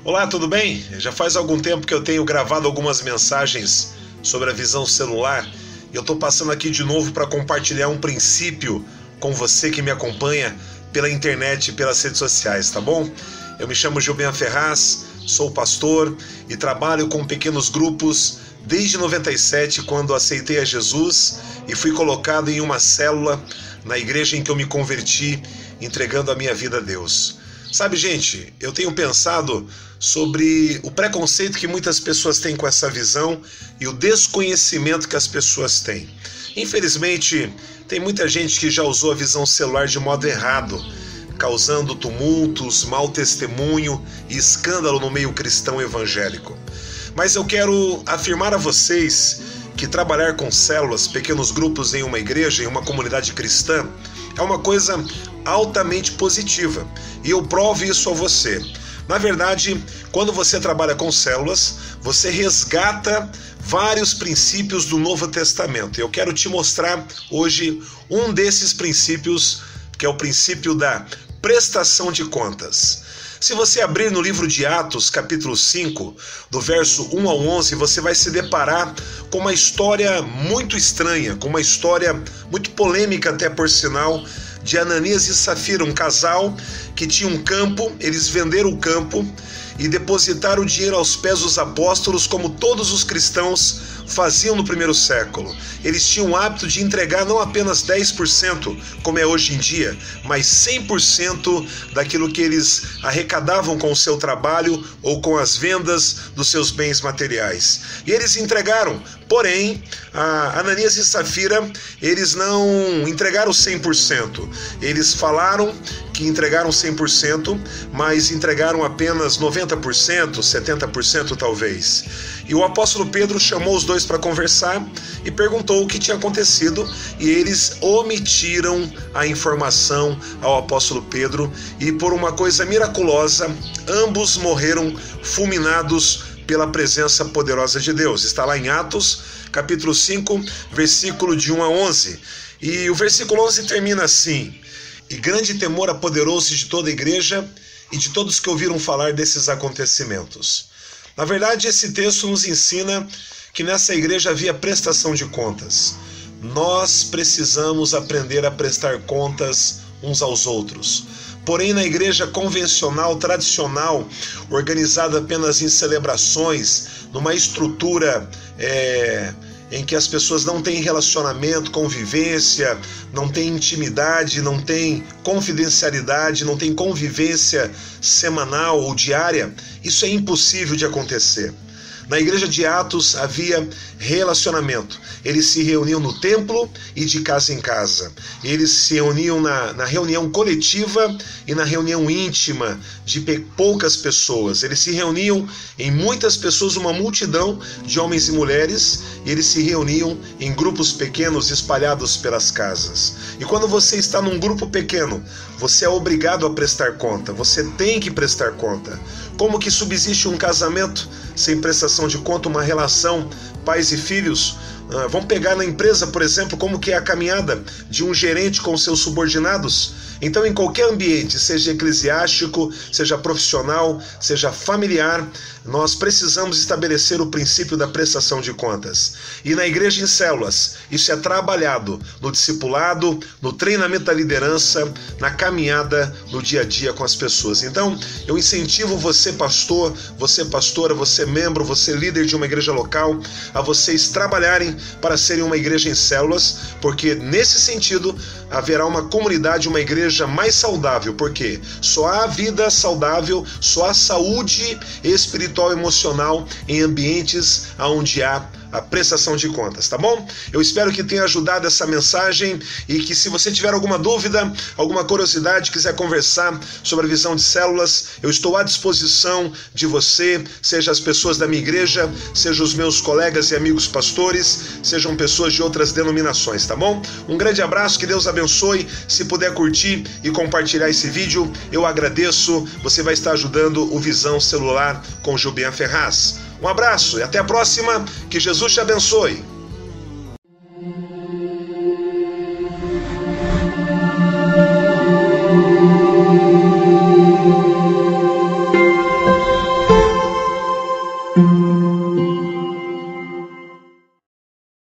Olá, tudo bem? Já faz algum tempo que eu tenho gravado algumas mensagens sobre a visão celular e eu estou passando aqui de novo para compartilhar um princípio com você que me acompanha pela internet e pelas redes sociais, tá bom? Eu me chamo Gilben Ferraz, sou pastor e trabalho com pequenos grupos desde 97, quando aceitei a Jesus e fui colocado em uma célula na igreja em que eu me converti, entregando a minha vida a Deus. Sabe, gente, eu tenho pensado sobre o preconceito que muitas pessoas têm com essa visão e o desconhecimento que as pessoas têm. Infelizmente, tem muita gente que já usou a visão celular de modo errado, causando tumultos, mau testemunho e escândalo no meio cristão evangélico. Mas eu quero afirmar a vocês que trabalhar com células, pequenos grupos em uma igreja, em uma comunidade cristã, é uma coisa altamente positiva, e eu provo isso a você. Na verdade, quando você trabalha com células, você resgata vários princípios do Novo Testamento. Eu quero te mostrar hoje um desses princípios, que é o princípio da prestação de contas. Se você abrir no livro de Atos, capítulo 5, do verso 1 ao 11, você vai se deparar com uma história muito estranha, com uma história muito polêmica até por sinal, de Ananias e Safira, um casal que tinha um campo. Eles venderam o campo e depositaram o dinheiro aos pés dos apóstolos, como todos os cristãos faziam no primeiro século. Eles tinham o hábito de entregar não apenas 10%, como é hoje em dia, mas 100% daquilo que eles arrecadavam com o seu trabalho ou com as vendas dos seus bens materiais. E eles entregaram, porém, Ananias e Safira, eles não entregaram 100%. Eles falaram que entregaram 100%, mas entregaram apenas 90%, 70% talvez. E o apóstolo Pedro chamou os dois para conversar e perguntou o que tinha acontecido, e eles omitiram a informação ao apóstolo Pedro, e por uma coisa miraculosa, ambos morreram fulminados pela presença poderosa de Deus. Está lá em Atos, capítulo 5, versículo de 1 a 11. E o versículo 11 termina assim: "E grande temor apoderou-se de toda a igreja e de todos que ouviram falar desses acontecimentos." Na verdade, esse texto nos ensina que nessa igreja havia prestação de contas. Nós precisamos aprender a prestar contas uns aos outros. Porém, na igreja convencional, tradicional, organizada apenas em celebrações, numa estrutura em que as pessoas não têm relacionamento, convivência, não têm intimidade, não têm confidencialidade, não têm convivência semanal ou diária, isso é impossível de acontecer. Na igreja de Atos havia relacionamento. Eles se reuniam no templo e de casa em casa. Eles se reuniam na reunião coletiva e na reunião íntima de poucas pessoas. Eles se reuniam em muitas pessoas, uma multidão de homens e mulheres, e eles se reuniam em grupos pequenos espalhados pelas casas. E quando você está num grupo pequeno, você é obrigado a prestar conta. Você tem que prestar conta. Como que subsiste um casamento sem prestação de conta, uma relação pais e filhos? Vamos pegar na empresa, por exemplo, como que é a caminhada de um gerente com seus subordinados. Então, em qualquer ambiente, seja eclesiástico, seja profissional, seja familiar, nós precisamos estabelecer o princípio da prestação de contas. E na igreja em células, isso é trabalhado no discipulado, no treinamento da liderança, na caminhada no dia a dia com as pessoas. Então, eu incentivo você, pastor, você pastora, você membro, você líder de uma igreja local, a vocês trabalharem para serem uma igreja em células, porque nesse sentido haverá uma comunidade, uma igreja mais saudável, porque só há vida saudável, só há saúde espiritual e emocional em ambientes onde há a prestação de contas, tá bom? Eu espero que tenha ajudado essa mensagem e que, se você tiver alguma dúvida, alguma curiosidade, quiser conversar sobre a visão de células, eu estou à disposição de você, seja as pessoas da minha igreja, seja os meus colegas e amigos pastores, sejam pessoas de outras denominações, tá bom? Um grande abraço, que Deus abençoe. Se puder curtir e compartilhar esse vídeo, eu agradeço. Você vai estar ajudando o Visão Celular com Jubian Ferraz. Um abraço e até a próxima. Que Jesus te abençoe.